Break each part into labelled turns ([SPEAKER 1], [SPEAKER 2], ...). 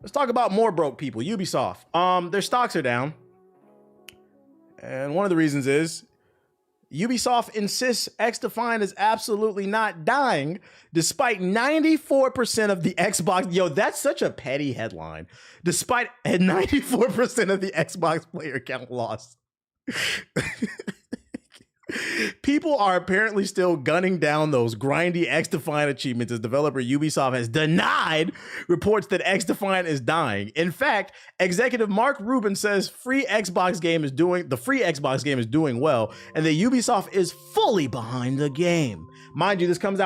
[SPEAKER 1] Let's talk about more broke people. Ubisoft. Their stocks are down. And one of the reasons is Ubisoft insists XDefiant is absolutely not dying, despite 94% of the Xbox. Yo, that's such a petty headline. Despite 94% of the Xbox player count lost. People are apparently still gunning down those grindy XDefiant achievements as developer Ubisoft has denied reports that XDefiant is dying. In fact, executive Mark Rubin says the free Xbox game is doing well, and that Ubisoft is fully behind the game. Mind you, this comes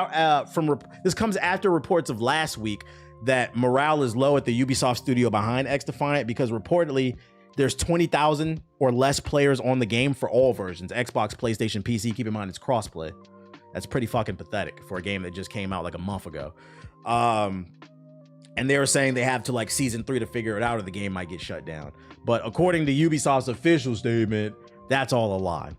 [SPEAKER 1] after reports of last week that morale is low at the Ubisoft studio behind XDefiant because reportedly there's 20,000 or less players on the game for all versions, Xbox, PlayStation, PC. Keep in mind, it's crossplay. That's pretty fucking pathetic for a game that just came out like a month ago. And they were saying they have to like season 3 to figure it out or the game might get shut down. But according to Ubisoft's official statement, that's all a lie,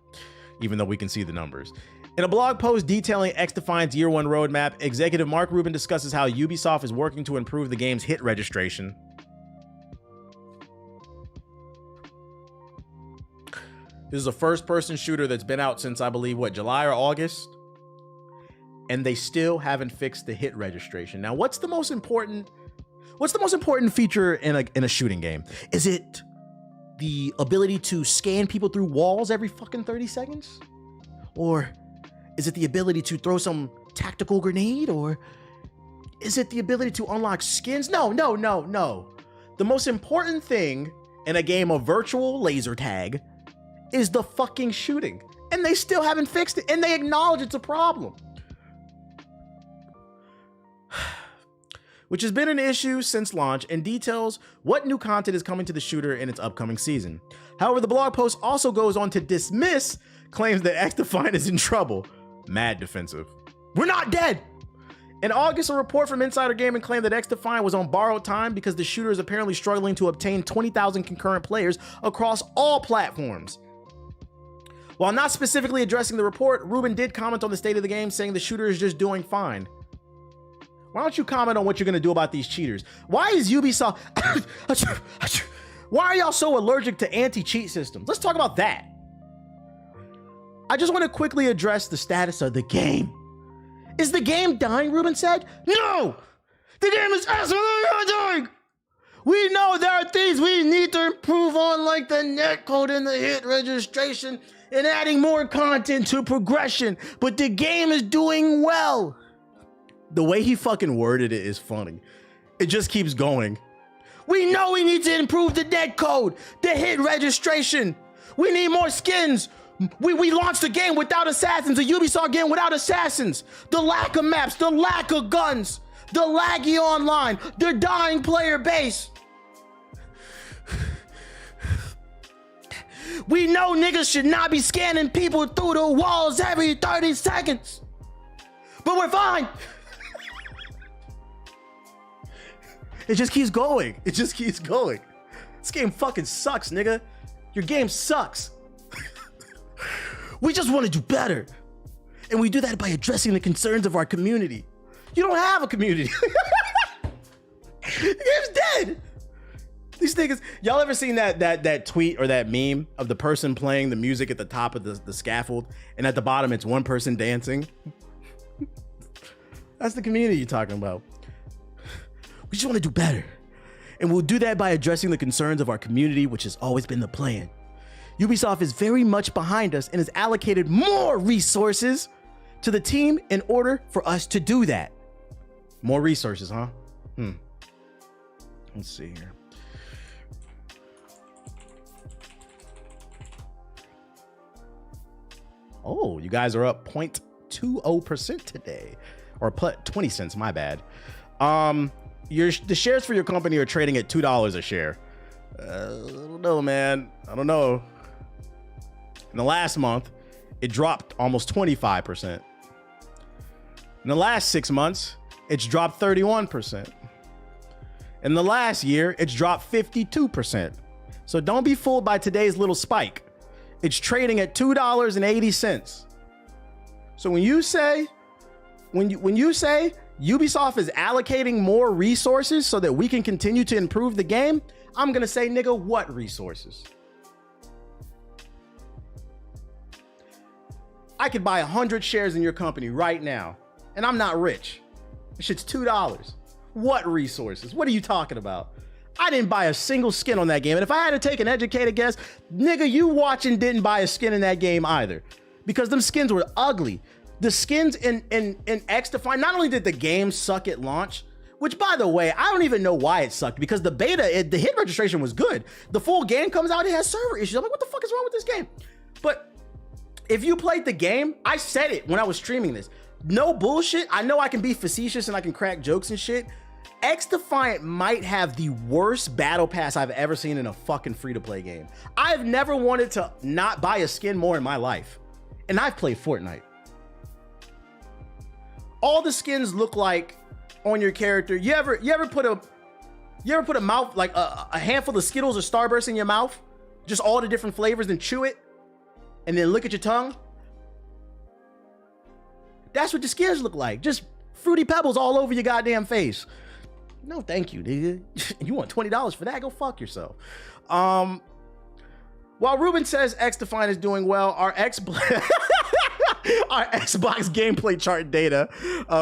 [SPEAKER 1] even though we can see the numbers. In a blog post detailing XDefiant's year 1 roadmap, executive Mark Rubin discusses how Ubisoft is working to improve the game's hit registration. This is a first-person shooter that's been out since, I believe, what, July or August? And they still haven't fixed the hit registration. Now, what's the most important feature in a shooting game? Is it the ability to scan people through walls every fucking 30 seconds? Or is it the ability to throw some tactical grenade? Or is it the ability to unlock skins? No. The most important thing in a game of virtual laser tag is the fucking shooting, and they still haven't fixed it, and they acknowledge it's a problem, which has been an issue since launch and details what new content is coming to the shooter in its upcoming season. However, the blog post also goes on to dismiss claims that XDefiant is in trouble. Mad defensive. We're not dead. In August, a report from Insider Gaming claimed that XDefiant was on borrowed time because the shooter is apparently struggling to obtain 20,000 concurrent players across all platforms. While not specifically addressing the report, Rubin did comment on the state of the game, saying the shooter is just doing fine. Why don't you comment on what you're going to do about these cheaters? Why is Ubisoft... Why are y'all so allergic to anti-cheat systems? Let's talk about that. I just want to quickly address the status of the game. Is the game dying, Rubin said? No! The game is absolutely not dying! We know there are things we need to improve on, like the netcode and the hit registration, and adding more content to progression, but the game is doing well. The way he fucking worded it is funny. It just keeps going. We know we need to improve the netcode, the hit registration. We need more skins. We launched the game without assassins, a Ubisoft game without assassins. The lack of maps, the lack of guns, the laggy online, the dying player base. We know niggas should not be scanning people through the walls every 30 seconds. But we're fine. It just keeps going. It just keeps going. This game fucking sucks, nigga. Your game sucks. We just want to do better. And we do that by addressing the concerns of our community. You don't have a community. The game's dead. These niggas, y'all ever seen that tweet or that meme of the person playing the music at the top of the scaffold, and at the bottom it's one person dancing? That's the community you're talking about. We just want to do better. And we'll do that by addressing the concerns of our community, which has always been the plan. Ubisoft is very much behind us and has allocated more resources to the team in order for us to do that. More resources, huh? Let's see here. Oh, you guys are up 0.20% today, or 20 cents, my bad. The shares for your company are trading at $2 a share. I don't know, man. I don't know. In the last month, it dropped almost 25%. In the last 6 months, it's dropped 31%. In the last year, it's dropped 52%. So don't be fooled by today's little spike. It's trading at $2.80. So when you say Ubisoft is allocating more resources so that we can continue to improve the game. I'm gonna say, nigga, what resources? I could buy 100 shares in your company right now, and I'm not rich. This shit's $2. What resources? What are you talking about? I didn't buy a single skin on that game, and if I had to take an educated guess, nigga, you watching didn't buy a skin in that game either, because them skins were ugly. The skins in XDefiant, not only did the game suck at launch, which by the way, I don't even know why it sucked, because the beta, the hit registration was good. The full game comes out, it has server issues. I'm like, what the fuck is wrong with this game? But if you played the game, I said it when I was streaming this. No bullshit. I know I can be facetious and I can crack jokes and shit. XDefiant might have the worst battle pass I've ever seen in a fucking free-to-play game. I've never wanted to not buy a skin more in my life. And I've played Fortnite. All the skins look like on your character. You ever put a mouth, like a handful of Skittles or Starburst in your mouth? Just all the different flavors, and chew it? And then look at your tongue? That's what the skins look like. Just Fruity Pebbles all over your goddamn face. No, thank you, nigga. You want $20 for that? Go fuck yourself. While Ruben says XDefiant is doing well, our Xbox gameplay chart data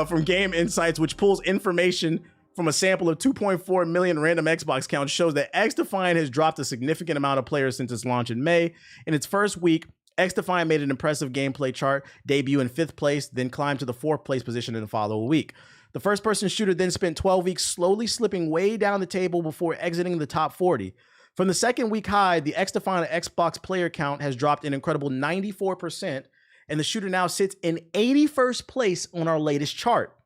[SPEAKER 1] from Game Insights, which pulls information from a sample of 2.4 million random Xbox counts, shows that XDefiant has dropped a significant amount of players since its launch in May. In its first week, XDefiant made an impressive gameplay chart, debut in 5th place, then climbed to the 4th place position in the following week. The first-person shooter then spent 12 weeks slowly slipping way down the table before exiting the top 40. From the second week high, the XDefiant Xbox player count has dropped an incredible 94%, and the shooter now sits in 81st place on our latest chart.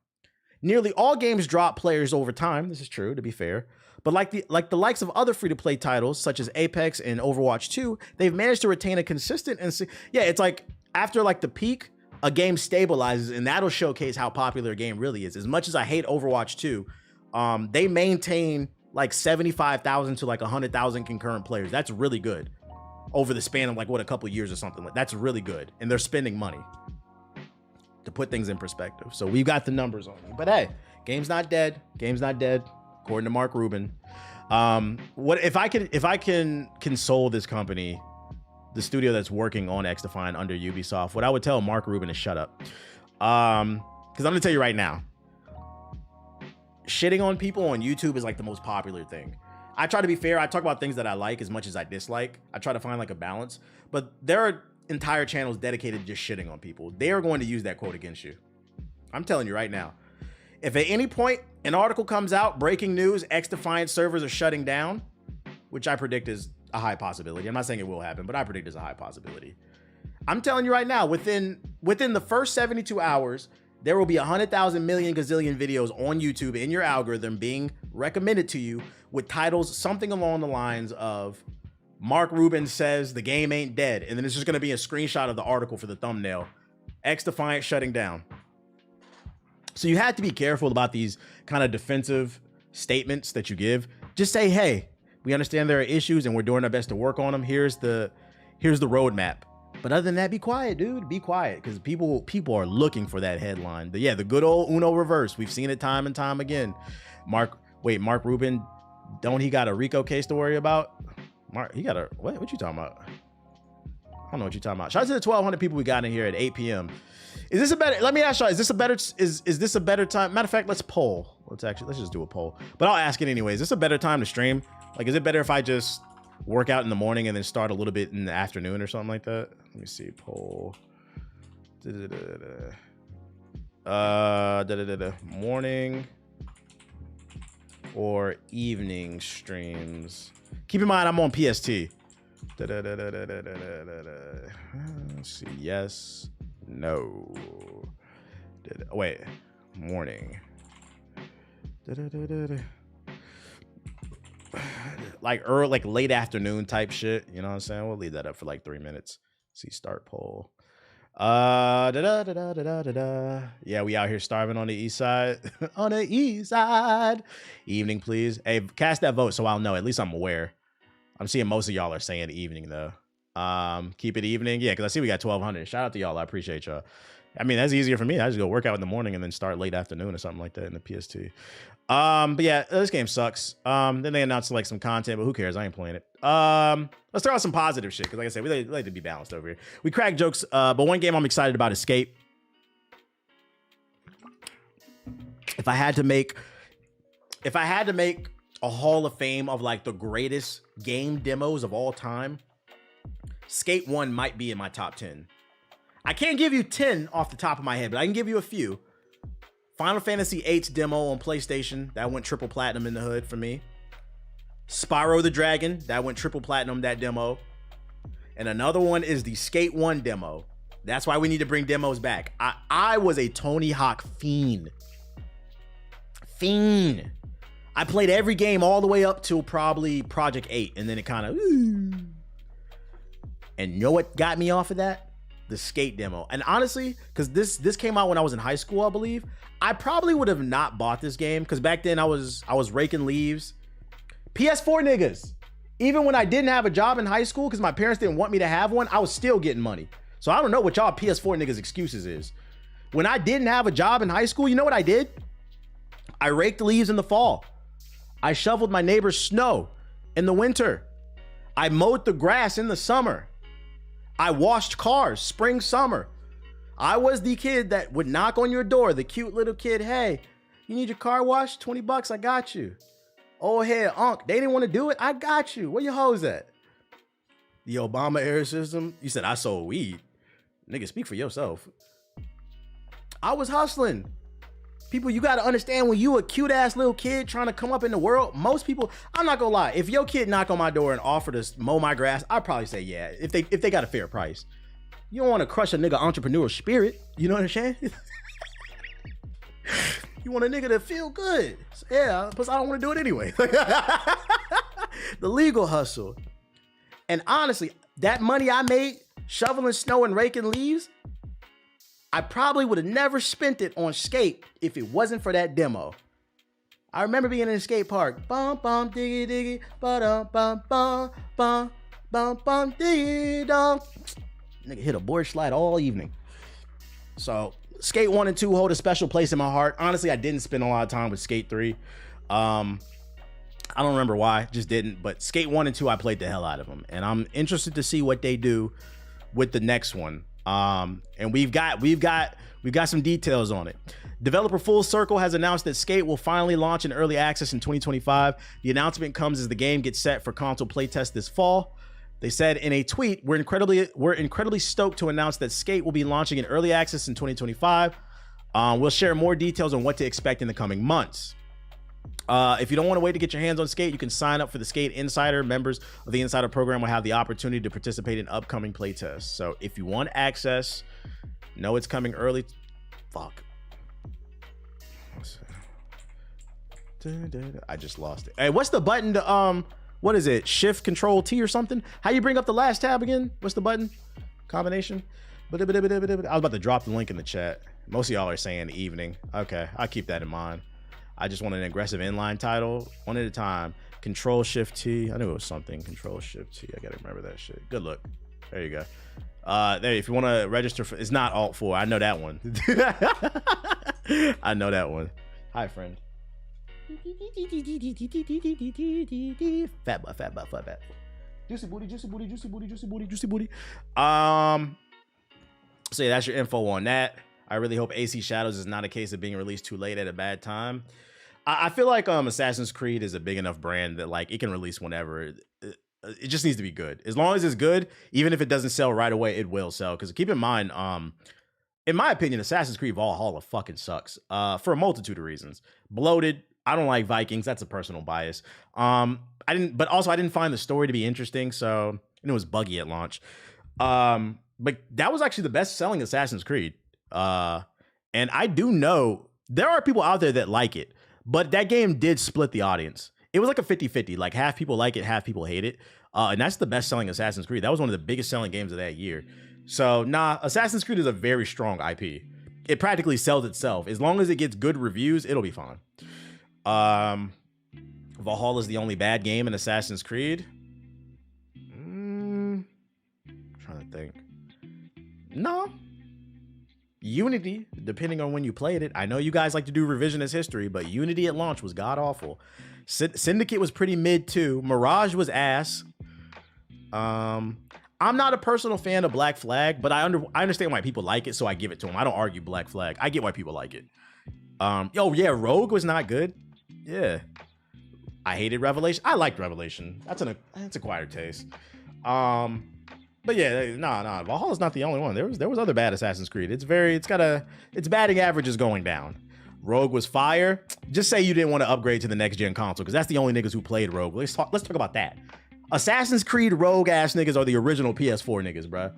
[SPEAKER 1] Nearly all games drop players over time. This is true, to be fair. But like the likes of other free-to-play titles, such as Apex and Overwatch 2, they've managed to retain a consistent and yeah, it's like after like the peak, a game stabilizes, and that'll showcase how popular a game really is. As much as I hate Overwatch 2, they maintain like 75,000 to like 100,000 concurrent players. That's really good over the span of like what, a couple years or something. Like that's really good, and they're spending money to put things in perspective. So we've got the numbers on you. But hey, game's not dead. Game's not dead, according to Mark Rubin. What if I can console this company, the studio that's working on XDefiant under Ubisoft, what I would tell Mark Rubin is shut up. Because I'm gonna tell you right now, shitting on people on YouTube is like the most popular thing. I try to be fair. I talk about things that I like as much as I dislike. I try to find like a balance, but there are entire channels dedicated to just shitting on people. They are going to use that quote against you. I'm telling you right now. If at any point an article comes out, breaking news, XDefiant servers are shutting down, which I predict is a high possibility. I'm not saying it will happen, but I predict it's a high possibility. I'm telling you right now, within the first 72 hours, there will be 100,000 million gazillion videos on YouTube in your algorithm being recommended to you with titles something along the lines of Mark Rubin says the game ain't dead. And then it's just going to be a screenshot of the article for the thumbnail. XDefiant shutting down. So you have to be careful about these kind of defensive statements that you give. Just say, hey, we understand there are issues and we're doing our best to work on them. Here's the roadmap. But other than that, be quiet, dude. Be quiet, because people are looking for that headline. But yeah, the good old Uno reverse. We've seen it time and time again. Mark Rubin, don't he got a RICO case to worry about? Mark, he got a what you talking about? I don't know what you're talking about. Shout out to the 1,200 people we got in here at 8 p.m. Is this a better? Let me ask y'all. Is this a better time? Matter of fact, let's poll. Let's just do a poll. But I'll ask it anyway. Is this a better time to stream? Like, is it better if I just work out in the morning and then start a little bit in the afternoon or something like that? Let me see. Poll. Morning or evening streams. Keep in mind, I'm on PST. Let's see. Yes. No. Wait. Morning. Like early, like late afternoon type shit. You know what I'm saying? We'll leave that up for like 3 minutes. See, start poll. Yeah, we out here starving on the east side. On the east side. Evening, please. Hey, cast that vote so I'll know. At least I'm aware. I'm seeing most of y'all are saying evening though. Keep it evening. Yeah, because I see we got 1,200. Shout out to y'all. I appreciate y'all. I mean, that's easier for me. I just go work out in the morning and then start late afternoon or something like that in the PS2. But yeah, this game sucks. Then they announced like some content, but who cares? I ain't playing it. Let's throw out some positive shit, because like I said, we like to be balanced over here. We crack jokes, but one game I'm excited about is Escape. If I had to make a Hall of Fame of like the greatest game demos of all time, Skate 1 might be in my top 10. I can't give you 10 off the top of my head, but I can give you a few. Final Fantasy VIII's demo on PlayStation, that went triple platinum in the hood for me. Spyro the Dragon, that went triple platinum, that demo. And another one is the Skate 1 demo. That's why we need to bring demos back. I was a Tony Hawk fiend. I played every game all the way up till probably Project 8, and then it kind of... And you know what got me off of that? The Skate demo. And honestly, because this came out when I was in high school, I believe, I probably would have not bought this game, because back then I was raking leaves. PS4 niggas. Even when I didn't have a job in high school, because my parents didn't want me to have one, I was still getting money. So I don't know what y'all PS4 niggas excuses is. When I didn't have a job in high school, you know what I did? I raked leaves in the fall. I shoveled my neighbor's snow in the winter. I mowed the grass in the summer. I washed cars spring, summer. I was the kid that would knock on your door, the cute little kid. Hey, you need your car washed? $20, I got you. Oh, hey, Unc, they didn't want to do it? I got you. Where your hoes at? The Obama era system? You said I sold weed. Nigga, speak for yourself. I was hustling. People, you got to understand, when you a cute ass little kid trying to come up in the world, most people, I'm not gonna lie, if your kid knock on my door and offer to mow my grass, I'd probably say yeah, if they got a fair price. You don't want to crush a nigga entrepreneurial spirit, you know what I'm saying? You want a nigga to feel good. So, yeah, plus I don't want to do it anyway. The legal hustle. And honestly, that money I made shoveling snow and raking leaves, I probably would have never spent it on Skate if it wasn't for that demo. I remember being in a skate park. Bum bum diggy diggy, ba bum bum bum bum bum diggy dum. Nigga hit a board slide all evening. So Skate 1 and 2 hold a special place in my heart. Honestly, I didn't spend a lot of time with Skate 3. I don't remember why, just didn't. But Skate 1 and 2, I played the hell out of them, and I'm interested to see what they do with the next one. And we've got some details on it. Developer Full Circle has announced that Skate will finally launch in early access in 2025. The announcement comes as the game gets set for console playtest this fall. They said in a tweet, we're incredibly stoked to announce that Skate will be launching in early access in 2025. We'll share more details on what to expect in the coming months. If you don't want to wait to get your hands on Skate, you can sign up for the Skate Insider. Members of the Insider program will have the opportunity to participate in upcoming playtests. So if you want access, know it's coming early. Fuck. I just lost it. Hey, what's the button to, what is it? Shift Control T or something? How you bring up the last tab again? What's the button? Combination? I was about to drop the link in the chat. Most of y'all are saying evening. Okay, I'll keep that in mind. I just want an aggressive inline title, one at a time. Control Shift T. I knew it was something. Control Shift T. I gotta remember that shit. Good look. There you go. There. If you want to register for, it's not Alt 4. I know that one. I know that one. Hi, friend. Fat butt. Juicy booty. So yeah, that's your info on that. I really hope AC Shadows is not a case of being released too late at a bad time. I feel like Assassin's Creed is a big enough brand that like it can release whenever. It just needs to be good. As long as it's good, even if it doesn't sell right away, it will sell. Because keep in mind, in my opinion, Assassin's Creed Valhalla fucking sucks for a multitude of reasons. Bloated. I don't like Vikings. That's a personal bias. I didn't find the story to be interesting. So, and it was buggy at launch. But that was actually the best selling Assassin's Creed. And I do know there are people out there that like it, but that game did split the audience. It was like a 50-50, like half people like it, half people hate it. And that's the best selling Assassin's Creed. That was one of the biggest selling games of that year. So nah, Assassin's Creed is a very strong IP. It practically sells itself. As long as it gets good reviews, it'll be fine. Valhalla is the only bad game in Assassin's Creed. Trying to think. No. Unity, depending on when you played it, I know you guys like to do revisionist history, but Unity at launch was god awful. Syndicate was pretty mid too. Mirage was ass. I'm not a personal fan of Black Flag, but I understand why people like it, so I give it to them. I don't argue Black Flag. I get why people like it. Yeah, Rogue was not good. Yeah, I hated Revelation. I liked Revelation. That's acquired taste. But yeah, nah. Valhalla's not the only one. There was other bad Assassin's Creed. Its batting average is going down. Rogue was fire. Just say you didn't want to upgrade to the next gen console, because that's the only niggas who played Rogue. Let's talk about that. Assassin's Creed Rogue ass niggas are the original PS4 niggas, bruh.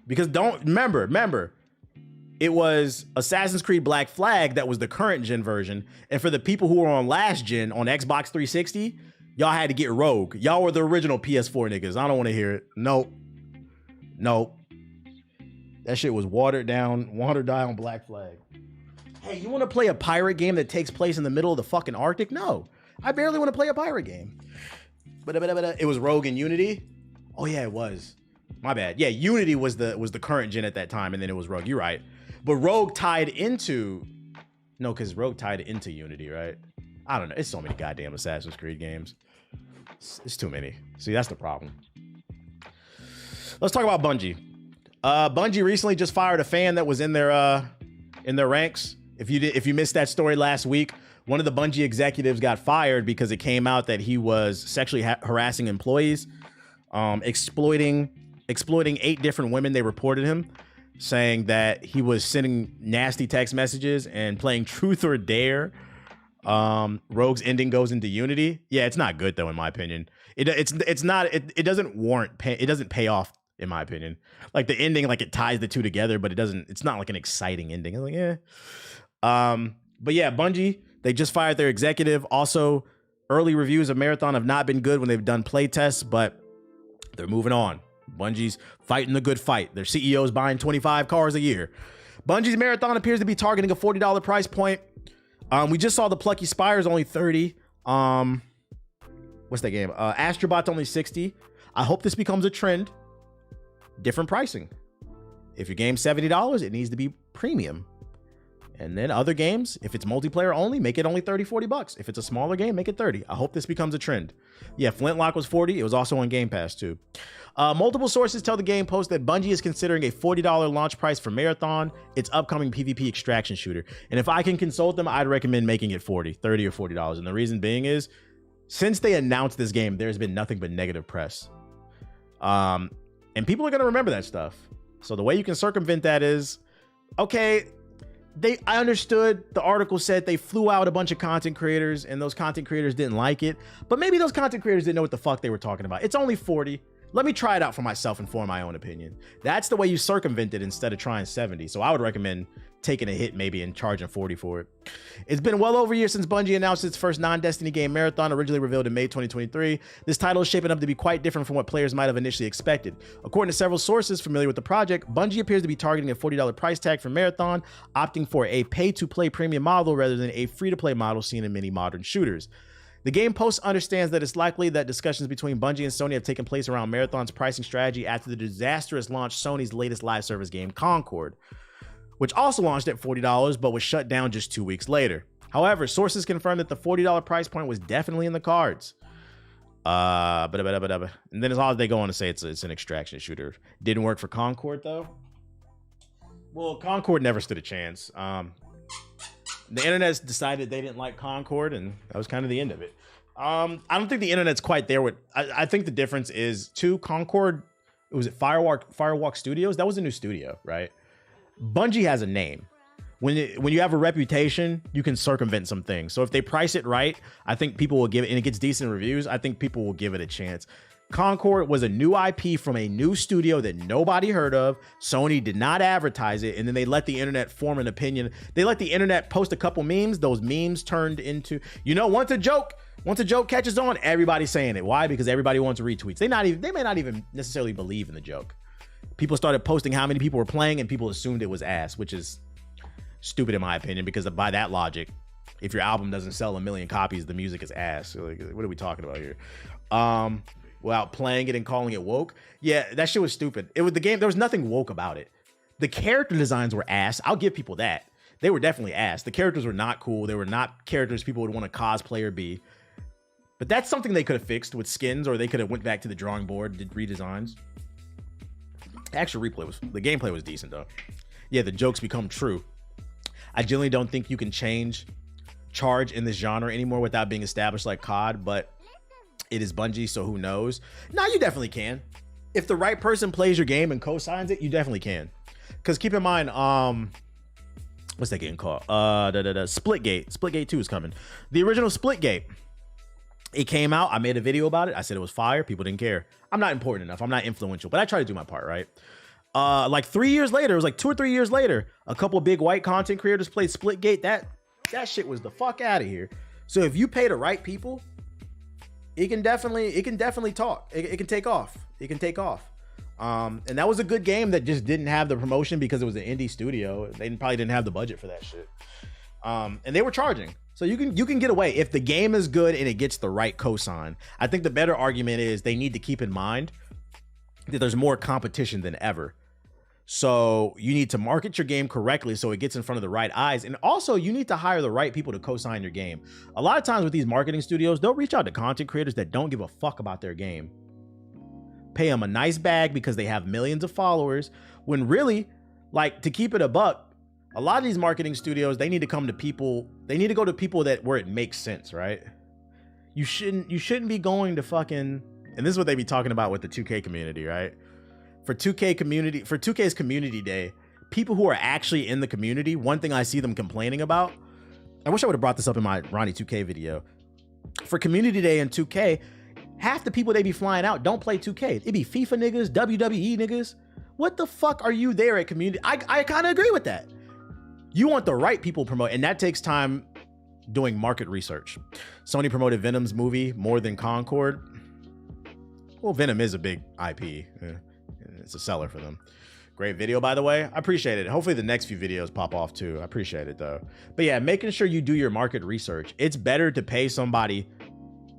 [SPEAKER 1] Because remember, it was Assassin's Creed Black Flag that was the current gen version, and for the people who were on last gen on Xbox 360. Y'all had to get Rogue. Y'all were the original PS4 niggas. I don't want to hear it. Nope. That shit was watered down Black Flag. Hey, you want to play a pirate game that takes place in the middle of the fucking Arctic? No. I barely want to play a pirate game. But it was Rogue and Unity? Oh yeah, it was. My bad. Yeah, Unity was the current gen at that time, and then it was Rogue. You're right. But Rogue tied into... No, because Rogue tied into Unity, right? I don't know. It's so many goddamn Assassin's Creed games. It's too many. See, that's the problem. Let's talk about Bungie. Bungie recently just fired a fan that was in their ranks. If you missed that story last week, one of the Bungie executives got fired because it came out that he was sexually harassing employees, exploiting 8 different women. They reported him, saying that he was sending nasty text messages and playing Truth or Dare. Rogue's ending goes into Unity. Yeah, it's not good though, in my opinion. It doesn't pay off, in my opinion. Like the ending, like it ties the two together, but it's not like an exciting ending. I'm like, yeah. But yeah, Bungie, they just fired their executive. Also, early reviews of Marathon have not been good when they've done play tests, but they're moving on. Bungie's fighting the good fight. Their CEO's buying 25 cars a year. Bungie's Marathon appears to be targeting a $40 price point. We just saw the Plucky Spire's only 30. What's that game? Astrobot's only 60. I hope this becomes a trend. Different pricing. If your game's $70, it needs to be premium. And then other games, if it's multiplayer only, make it only 30, $40. If it's a smaller game, make it 30. I hope this becomes a trend. Yeah, Flintlock was 40. It was also on Game Pass too. Multiple sources tell the Game Post that Bungie is considering a $40 launch price for Marathon, its upcoming PvP extraction shooter. And if I can consult them, I'd recommend making it $30 or $40. And the reason being is, since they announced this game, there's been nothing but negative press. And people are going to remember that stuff. So the way you can circumvent that is, okay, I understood the article said they flew out a bunch of content creators and those content creators didn't like it, but maybe those content creators didn't know what the fuck they were talking about. It's only 40. Let me try it out for myself and form my own opinion. That's the way you circumvent it instead of trying 70. So I would recommend taking a hit maybe and charging 40 for it. It's been well over a year since Bungie announced its first non-Destiny game, Marathon, originally revealed in May 2023. This title is shaping up to be quite different from what players might have initially expected. According to several sources familiar with the project, Bungie appears to be targeting a $40 price tag for Marathon, opting for a pay-to-play premium model rather than a free-to-play model seen in many modern shooters. The Game Post understands that it's likely that discussions between Bungie and Sony have taken place around Marathon's pricing strategy after the disastrous launch Sony's latest live service game, Concord, which also launched at $40 but was shut down just 2 weeks later. However, sources confirm that the $40 price point was definitely in the cards. And then as long as they go on to say it's an extraction shooter. Didn't work for Concord though. Well, Concord never stood a chance. The internet's decided they didn't like Concord, and that was kind of the end of it. I don't think the internet's quite there with. I think the difference is Concord. Was it Firewalk Studios? That was a new studio, right? Bungie has a name. When you have a reputation, you can circumvent some things. So if they price it right, I think people will give it, and it gets decent reviews. I think people will give it a chance. Concord was a new IP from a new studio that nobody heard of. Sony did not advertise it, and then they let the internet form an opinion. They let the internet post a couple memes. Those memes turned into, once a joke catches on, everybody's saying it. Why? Because everybody wants retweets. They may not even necessarily believe in the joke. People started posting how many people were playing, and people assumed it was ass, which is stupid in my opinion, because by that logic, if your album doesn't sell 1 million copies, the music is ass. So like, what are we talking about here? Without playing it and calling it woke. Yeah, that shit was stupid. It was the game. There was nothing woke about it. The character designs were ass. I'll give people that. They were definitely ass. The characters were not cool. They were not characters people would want to cosplay or be. But that's something they could have fixed with skins, or they could have went back to the drawing board, did redesigns. The gameplay was decent though. Yeah, the jokes become true. I generally don't think you can charge in this genre anymore without being established like COD, but it is Bungie, so who knows? No, you definitely can. If the right person plays your game and co-signs it, you definitely can. Because keep in mind, what's that game called? Splitgate. Splitgate 2 is coming. The original Splitgate. It came out. I made a video about it. I said it was fire. People didn't care. I'm not important enough. I'm not influential, but I try to do my part, right? Like 3 years later, it was like 2 or 3 years later, a couple of big white content creators played Splitgate. That shit was the fuck out of here. So if you pay the right people, it can definitely talk. It can take off. It can take off. And that was a good game that just didn't have the promotion because it was an indie studio. They probably didn't have the budget for that shit. And they were charging. So you can get away if the game is good and it gets the right cosign. I think the better argument is they need to keep in mind that there's more competition than ever. So you need to market your game correctly so it gets in front of the right eyes. And also you need to hire the right people to co-sign your game. A lot of times with these marketing studios, they'll reach out to content creators that don't give a fuck about their game. Pay them a nice bag because they have millions of followers, when really, like, to keep it a buck, a lot of these marketing studios, they need to come to people, they need to go to people that where it makes sense, right? You shouldn't be going to fucking, and this is what they be talking about with the 2K community, right? For 2K's community day, people who are actually in the community, one thing I see them complaining about, I wish I would have brought this up in my Ronnie 2K video. For community day in 2K, half the people they be flying out don't play 2K. It be FIFA niggas, WWE niggas. What the fuck are you there at community? I kind of agree with that. You want the right people promote, and that takes time doing market research. Sony promoted Venom's movie more than Concord. Well, Venom is a big IP. It's a seller for them. Great video, by the way. I appreciate it. Hopefully the next few videos pop off too. I appreciate it though. But yeah, making sure you do your market research. It's better to pay somebody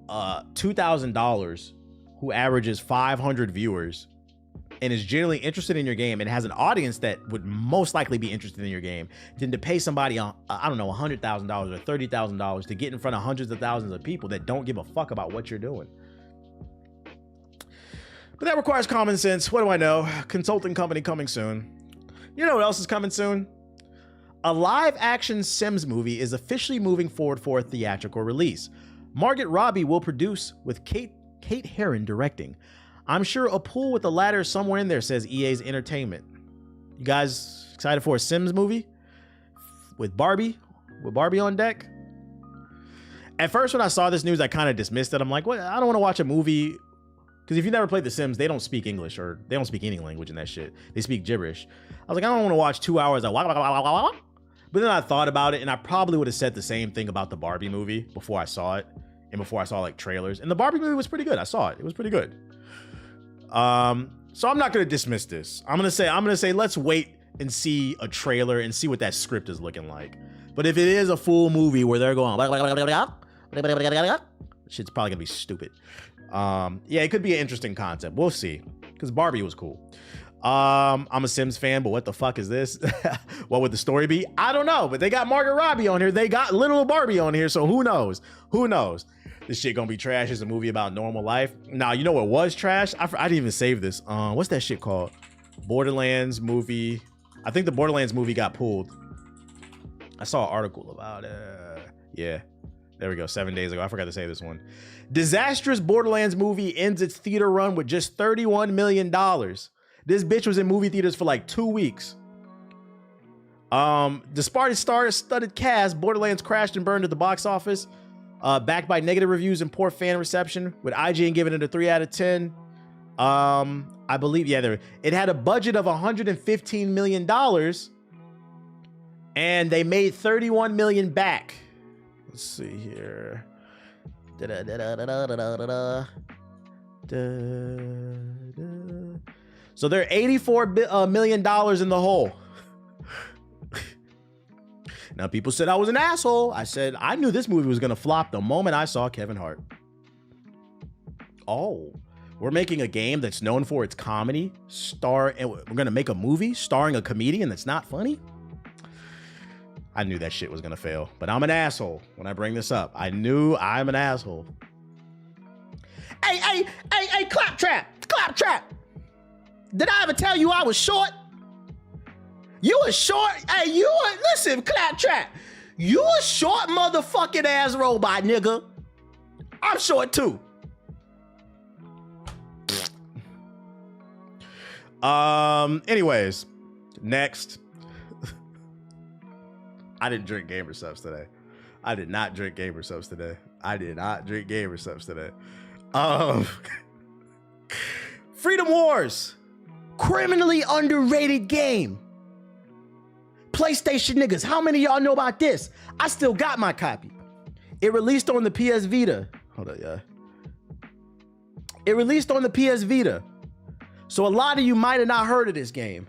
[SPEAKER 1] $2,000 who averages 500 viewers and is generally interested in your game and has an audience that would most likely be interested in your game than to pay somebody, I don't know, $100,000 or $30,000 to get in front of hundreds of thousands of people that don't give a fuck about what you're doing. But that requires common sense. What do I know? Consulting company coming soon. You know what else is coming soon? A live action Sims movie is officially moving forward for a theatrical release. Margot Robbie will produce with Kate Herron directing. I'm sure a pool with a ladder somewhere in there, says EA's Entertainment. You guys excited for a Sims movie with Barbie? With Barbie on deck? At first, when I saw this news, I kind of dismissed it. I'm like, what? I don't want to watch a movie. Because if you never played The Sims, they don't speak English, or they don't speak any language in that shit. They speak gibberish. I was like, I don't want to watch 2 hours of wah, wah, wah, wah, wah. But then I thought about it, and I probably would have said the same thing about the Barbie movie before I saw it, and before I saw like trailers. And the Barbie movie was pretty good. I saw it. It was pretty good. So I'm not gonna dismiss this. I'm gonna say let's wait and see a trailer and see what that script is looking like. But if it is a full movie where they're going, shit's probably gonna be stupid. Yeah, it could be an interesting concept. We'll see. Because Barbie was cool. I'm a Sims fan, but what the fuck is this? What would the story be? I don't know, but they got Margot Robbie on here. They got little Barbie on here, so who knows? Who knows? This shit gonna be trash. It's a movie about normal life. Now, you know what was trash? I didn't even save this. What's that shit called? Borderlands movie. I think the Borderlands movie got pulled. I saw an article about it. Yeah. There we go, 7 days ago. I forgot to say this one. Disastrous Borderlands movie ends its theater run with just $31 million. This bitch was in movie theaters for like 2 weeks. Despite its star-studded cast, Borderlands crashed and burned at the box office, backed by negative reviews and poor fan reception, with IGN giving it a 3 out of 10. I believe, yeah, it had a budget of $115 million, and they made $31 million back. Let's see here. So they're $84 million in the hole. Now, people said I was an asshole. I said I knew this movie was going to flop the moment I saw Kevin Hart. Oh, We're making a game that's known for its comedy, and we're gonna make a movie starring a comedian that's not funny. I knew that shit was gonna fail, but I'm an asshole when I bring this up. I knew I'm an asshole. Hey, Claptrap. Did I ever tell you I was short? You was short? Hey, listen, Claptrap. You a short motherfucking ass robot, nigga. I'm short too. Anyways, next. I didn't drink gamer subs today. I did not drink gamer subs today. Freedom Wars, criminally underrated game. PlayStation niggas, how many of y'all know about this? I still got my copy. It released on the PS Vita. Hold on, yeah. It released on the PS Vita. So a lot of you might have not heard of this game.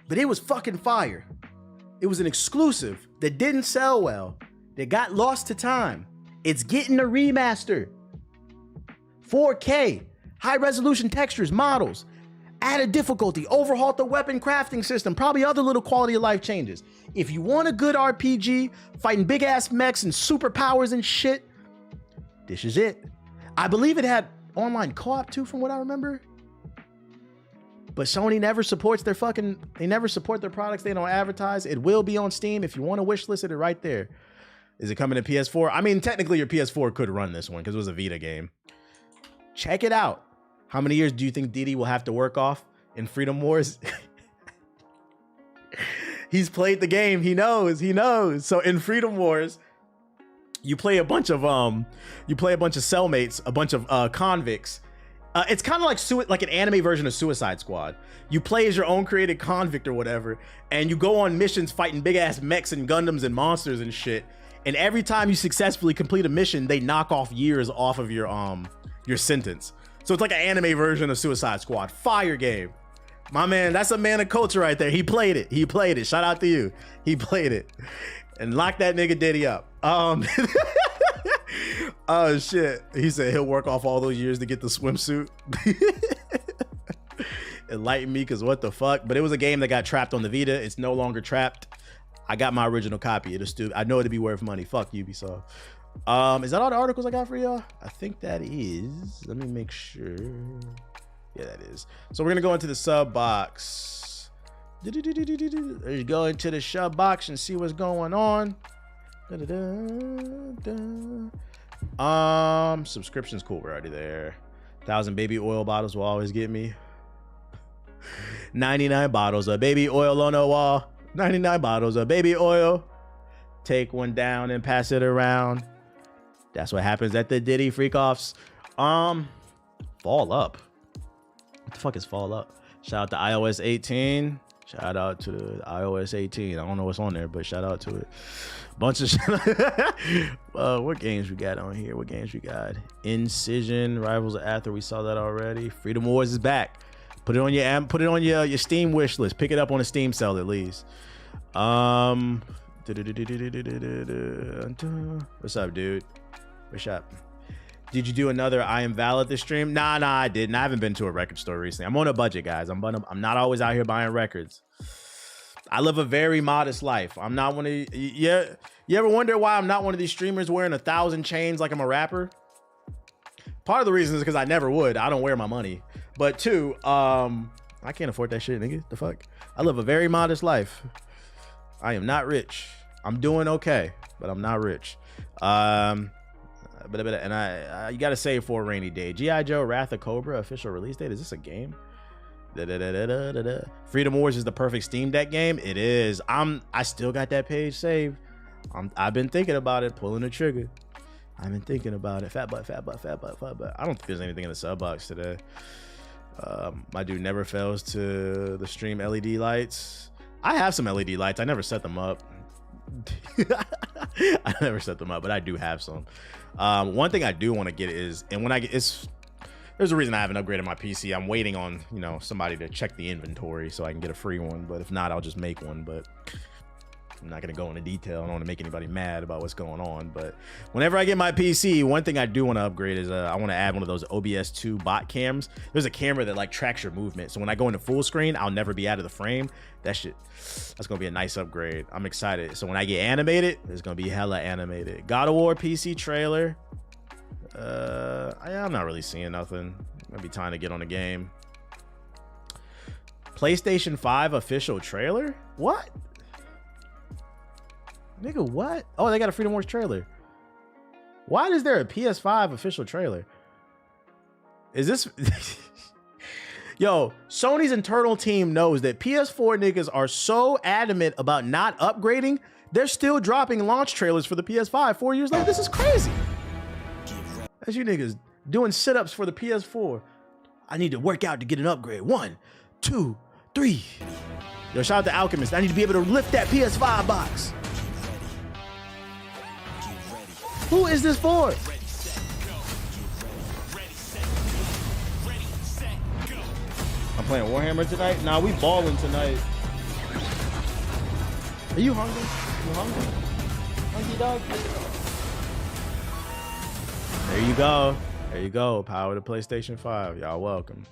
[SPEAKER 1] But it was fucking fire. It was an exclusive that didn't sell well, that got lost to time. It's getting a remaster. 4K, high resolution textures, models, added difficulty, overhauled the weapon crafting system, probably other little quality of life changes. If you want a good RPG, fighting big ass mechs and superpowers and shit, this is it. I believe it had online co-op too, from what I remember. But Sony never supports their they never support their products. They don't advertise. It will be on Steam. If you want to wish list it right there. Is it coming to PS4? I mean, technically your PS4 could run this one because it was a Vita game. Check it out. How many years do you think Diddy will have to work off in Freedom Wars? He's played the game. He knows. So in Freedom Wars, you play a bunch of cellmates, a bunch of convicts. It's kind of like an anime version of Suicide Squad. You play as your own created convict or whatever, and you go on missions fighting big ass mechs and Gundams and monsters and shit. And every time you successfully complete a mission, they knock off years off of your sentence. So it's like an anime version of Suicide Squad. Fire game. My man, that's a man of culture right there. He played it. Shout out to you. He played it. And lock that nigga Diddy up. Oh shit. He said he'll work off all those years to get the swimsuit. Enlighten me, because what the fuck? But it was a game that got trapped on the Vita. It's no longer trapped. I got my original copy. I know it'd be worth money. Fuck Ubisoft. Is that all the articles I got for y'all? I think that is. Let me make sure. Yeah, that is. So we're gonna go into the sub box. Let's go into the sub box and see what's going on. Subscription's cool. We're already there. 1,000 baby oil bottles will always get me. 99 bottles of baby oil on the wall. 99 bottles of baby oil. Take one down and pass it around. That's what happens at the Diddy freak-offs. Fall Up. What the fuck is Fall Up? Shout out to iOS 18. Shout out to the iOS 18. I don't know what's on there, but shout out to it. Bunch of shit. What games we got on here? What games we got? Incision, Rivals of Aether. We saw that already. Freedom Wars is back. Put it on your Steam wish list. Pick it up on a Steam sale at least. What's up, dude? What's up? Did you do another I Am Valid this stream? Nah, I didn't. I haven't been to a record store recently. I'm on a budget, guys. I'm not always out here buying records. I live a very modest life. I'm not one of you ever wonder why I'm not one of these streamers wearing 1,000 chains like I'm a rapper? Part of the reason is because I never would. I don't wear my money. But two, I can't afford that shit, nigga. The fuck? I live a very modest life. I am not rich. I'm doing okay, but I'm not rich. And I you gotta save for a rainy day. G.I. Joe Wrath of Cobra official release date. Is this a game? Freedom Wars is the perfect Steam Deck game. It is. I still got that page saved. I've been thinking about it, pulling the trigger. I've been thinking about it. Fat butt. I don't think there's anything in the sub box today. My dude never fails to the stream LED lights. I have some LED lights. I never set them up. I never set them up, but I do have some. One thing I do want to get is, and when I get, there's a reason I haven't upgraded my PC. I'm waiting on, somebody to check the inventory so I can get a free one. But if not, I'll just make one. But I'm not gonna go into detail. I don't want to make anybody mad about what's going on, but whenever I get my PC, one thing I do want to upgrade is I want to add one of those OBS 2 bot cams. There's a camera that like tracks your movement, so when I go into full screen, I'll never be out of the frame. That's gonna be a nice upgrade. I'm excited. So when I get animated, it's gonna be hella animated. God of War PC trailer. I'm not really seeing nothing. Might be time to get on the game. PlayStation 5 official trailer? What? Nigga, what? Oh, they got a Freedom Wars trailer. Why is there a PS5 official trailer? Is this... Yo, Sony's internal team knows that PS4 niggas are so adamant about not upgrading, they're still dropping launch trailers for the PS5 4 years later. This is crazy. That's you niggas doing sit-ups for the PS4. I need to work out to get an upgrade. 1, 2, 3. Yo, shout out to Alchemist. I need to be able to lift that PS5 box. Who is this for? I'm playing Warhammer tonight? Nah, we balling tonight. Are you hungry? You hungry? Hungry dog? There you go. There you go. Power to PlayStation 5. Y'all welcome.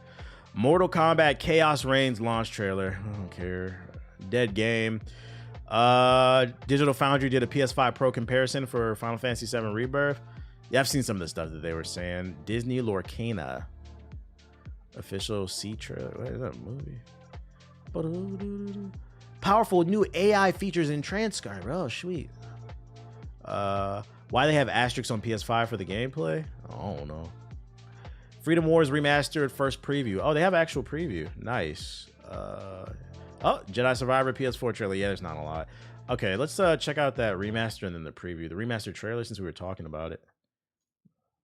[SPEAKER 1] Mortal Kombat Chaos Reigns launch trailer. I don't care. Dead game. Digital Foundry did a PS5 Pro comparison for Final Fantasy VII Rebirth. Yeah, I've seen some of the stuff that they were saying. Disney Lorcana. Official C trailer. What is that movie? Powerful new AI features in transcriber. Oh, sweet. Why they have asterisks on PS5 for the gameplay? I don't know. Freedom Wars remastered first preview. Oh, they have actual preview. Nice. Oh, Jedi Survivor PS4 trailer. Yeah, there's not a lot. Okay, let's check out that remaster and then the preview. The remastered trailer, since we were talking about it.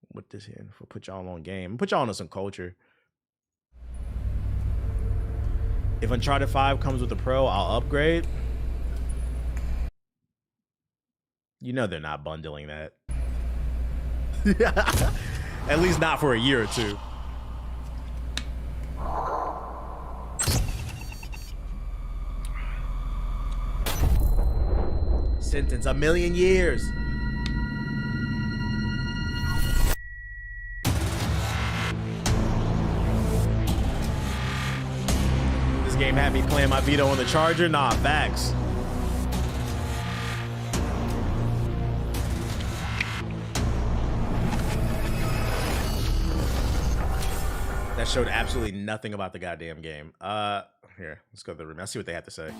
[SPEAKER 1] What this here? We'll put y'all on game. Put y'all on some culture. If Uncharted 5 comes with the Pro, I'll upgrade. You know they're not bundling that. At least not for a year or two. Sentence 1,000,000 years. This game had me playing my Vita on the charger. Nah, facts. That showed absolutely nothing about the goddamn game. Here, let's go to the room. Let's see what they have to say.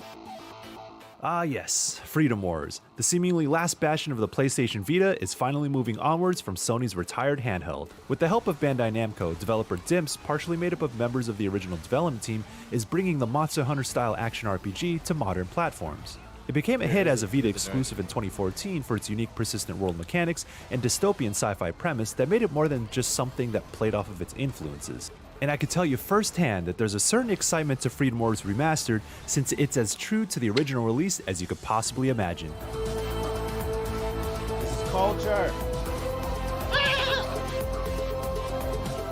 [SPEAKER 2] Ah yes, Freedom Wars. The seemingly last bastion of the PlayStation Vita is finally moving onwards from Sony's retired handheld. With the help of Bandai Namco, developer Dimps, partially made up of members of the original development team, is bringing the Monster Hunter-style action RPG to modern platforms. It became a hit as a Vita exclusive in 2014 for its unique persistent world mechanics and dystopian sci-fi premise that made it more than just something that played off of its influences. And I can tell you firsthand that there's a certain excitement to Freedom Wars Remastered since it's as true to the original release as you could possibly imagine.
[SPEAKER 1] This is culture.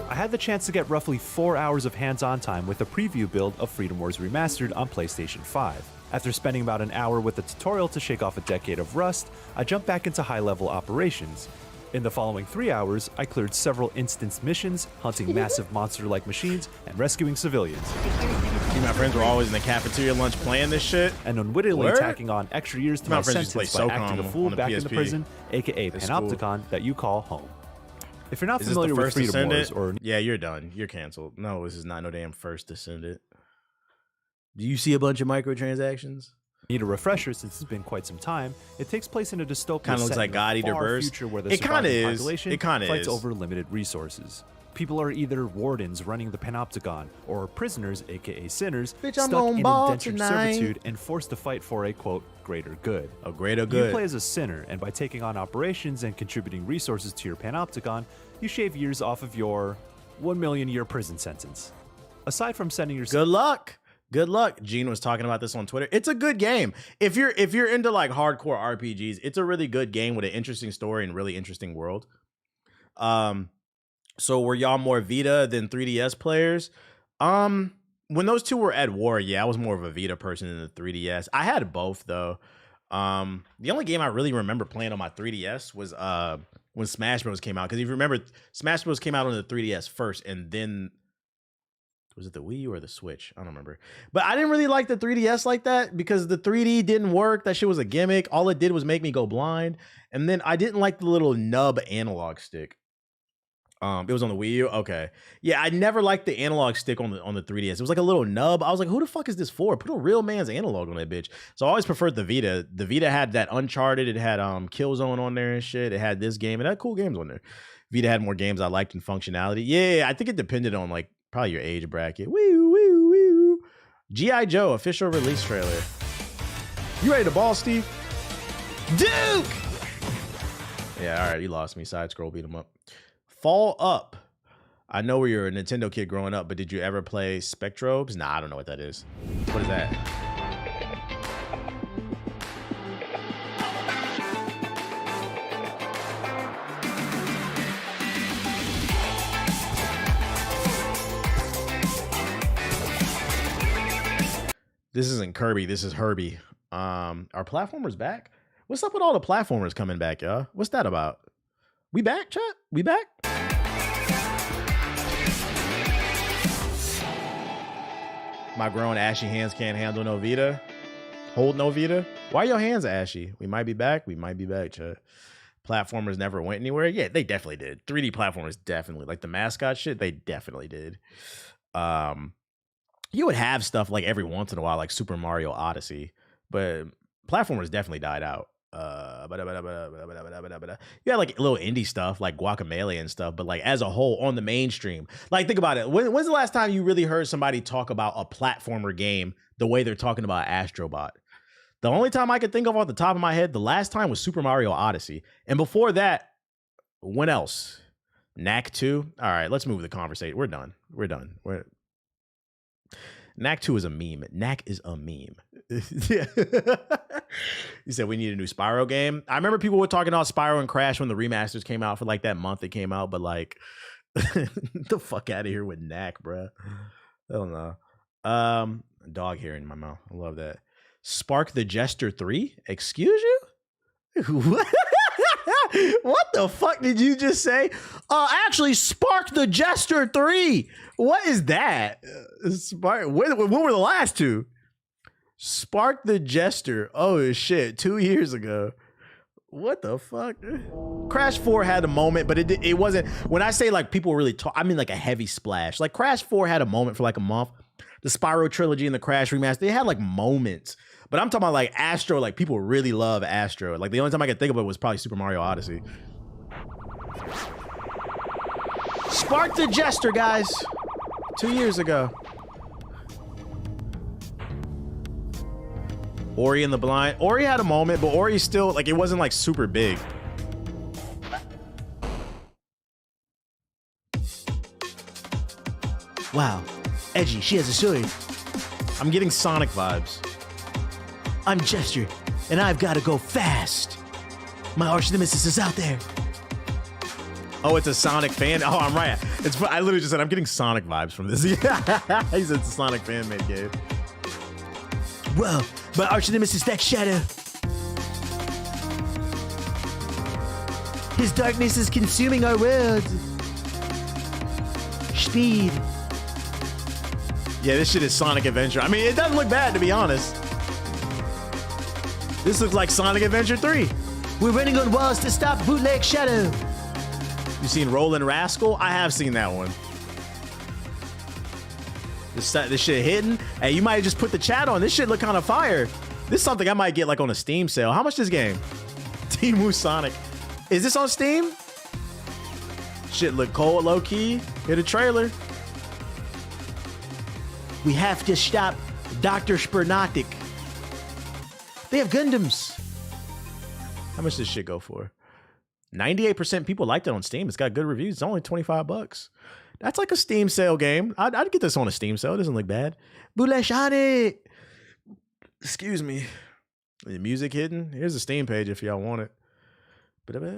[SPEAKER 2] I had the chance to get roughly 4 hours of hands-on time with a preview build of Freedom Wars Remastered on PlayStation 5. After spending about an hour with the tutorial to shake off a decade of rust, I jumped back into high-level operations. In the following 3 hours, I cleared several instanced missions, hunting massive monster-like machines, and rescuing civilians.
[SPEAKER 1] Me and my friends were always in the cafeteria lunch playing this shit.
[SPEAKER 2] And unwittingly tacking on extra years to my sentence by acting a fool back in the prison, aka Panopticon, that you call home. If you're not familiar with Freedom Wars or...
[SPEAKER 1] Yeah, you're done. You're canceled. No, this is not no damn First Descendant. Do you see a bunch of microtransactions?
[SPEAKER 2] Need a refresher since it's been quite some time. It takes place in a dystopian
[SPEAKER 1] kind of looks like God Eater Burst.
[SPEAKER 2] Future where the surviving population fights over limited resources. People are either wardens running the Panopticon or prisoners, aka sinners, stuck in indentured servitude and forced to fight for a quote greater good.
[SPEAKER 1] A greater good.
[SPEAKER 2] You play as a sinner, and by taking on operations and contributing resources to your Panopticon, you shave years off of your 1,000,000-year prison sentence. Aside from sending your
[SPEAKER 1] good luck. Good luck. Gene was talking about this on Twitter. It's a good game. If you're into like hardcore RPGs, it's a really good game with an interesting story and really interesting world. So were y'all more Vita than 3DS players? When those two were at war, yeah, I was more of a Vita person than the 3DS. I had both though. The only game I really remember playing on my 3DS was when Smash Bros came out. Because if you remember, Smash Bros came out on the 3DS first, and then was it the Wii U or the Switch? I don't remember. But I didn't really like the 3DS like that because the 3D didn't work. That shit was a gimmick. All it did was make me go blind. And then I didn't like the little nub analog stick. It was on the Wii U. Okay. Yeah, I never liked the analog stick on the 3DS. It was like a little nub. I was like, who the fuck is this for? Put a real man's analog on that bitch. So I always preferred the Vita. The Vita had that Uncharted. It had Killzone on there and shit. It had this game. It had cool games on there. Vita had more games I liked in functionality. Yeah, I think it depended on like probably your age bracket. Woo, woo, woo. G.I. Joe official release trailer. You ready to ball, Steve? Duke! Yeah, all right. You lost me. Side scroll, beat him up. Fall Up. I know where you're a Nintendo kid growing up, but did you ever play Spectrobes? Nah, I don't know what that is. What is that? This isn't Kirby. This is Herbie. Are platformers back? What's up with all the platformers coming back, y'all? What's that about? We back, chat? We back? My grown ashy hands can't handle no Vita. Hold no Vita. Why are your hands ashy? We might be back. We might be back, chat. Platformers never went anywhere. Yeah, they definitely did. 3D platformers definitely. Like the mascot shit, they definitely did. You would have stuff like every once in a while, like Super Mario Odyssey, but platformers definitely died out. You had like little indie stuff like Guacamelee and stuff, but like as a whole on the mainstream, like think about it. When's the last time you really heard somebody talk about a platformer game the way they're talking about Astrobot? The only time I could think of off the top of my head, the last time was Super Mario Odyssey. And before that, when else? Knack 2? All right, let's move the conversation. We're done. Knack 2 is a meme. Knack is a meme. Yeah. You said we need a new Spyro game. I remember people were talking about Spyro and Crash when the remasters came out for like that month it came out, but like the fuck out of here with Knack, bro. I don't know. Dog hair in my mouth. I love that. Spark the Jester 3? Excuse you? What the fuck did you just say? Actually, Spark the Jester 3. What is that? Spark. When were the last two? Spark the Jester. Oh shit, 2 years ago. What the fuck? Crash 4 had a moment, but it wasn't. When I say like people really talk, I mean like a heavy splash. Like Crash 4 had a moment for like a month. The Spyro trilogy and the Crash remaster, they had like moments. But I'm talking about like Astro, like people really love Astro. Like the only time I could think of it was probably Super Mario Odyssey. Spark the Jester, guys. 2 years ago. Ori and the Blind. Ori had a moment, but Ori still, like, it wasn't like super big. Wow. Edgy, she has a sword. I'm getting Sonic vibes. I'm Jester, and I've got to go fast. My arch nemesis is out there. Oh, it's a Sonic fan. Oh, I'm right. I literally just said I'm getting Sonic vibes from this. He said it's a Sonic fan made game. Well, my arch nemesis, that shadow. His darkness is consuming our world. Speed. Yeah, this shit is Sonic Adventure. I mean, it doesn't look bad, to be honest. This looks like Sonic Adventure 3. We're running on walls to stop bootleg shadow. You seen Rollin' Rascal? I have seen that one. This shit hidden. Hey, you might have just put the chat on. This shit look kind of fire. This is something I might get like on a Steam sale. How much this game? Temu Sonic. Is this on Steam? Shit look cold, low key. Hear the trailer. We have to stop Dr. Spurnotic. They have Gundams. How much does this shit go for? 98% people liked it on Steam. It's got good reviews. It's only $25. That's like a Steam sale game. I'd get this on a Steam sale. It doesn't look bad. Boulashani. Excuse me. The music hidden. Here's the Steam page if y'all want it. Probably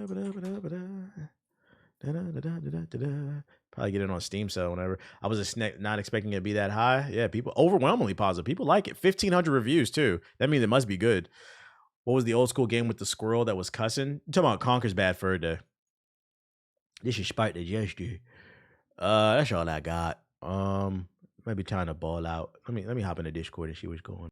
[SPEAKER 1] get it on Steam sale whenever. I was just not expecting it to be that high. Yeah, people overwhelmingly positive. People like it. 1,500 reviews too. That means it must be good. What was the old school game with the squirrel that was cussing? You talking about Conker's Bad Fur Day. Disrespect the gesture. That's all I got. Maybe time to ball out. Let me hop in the Discord and see what's going on.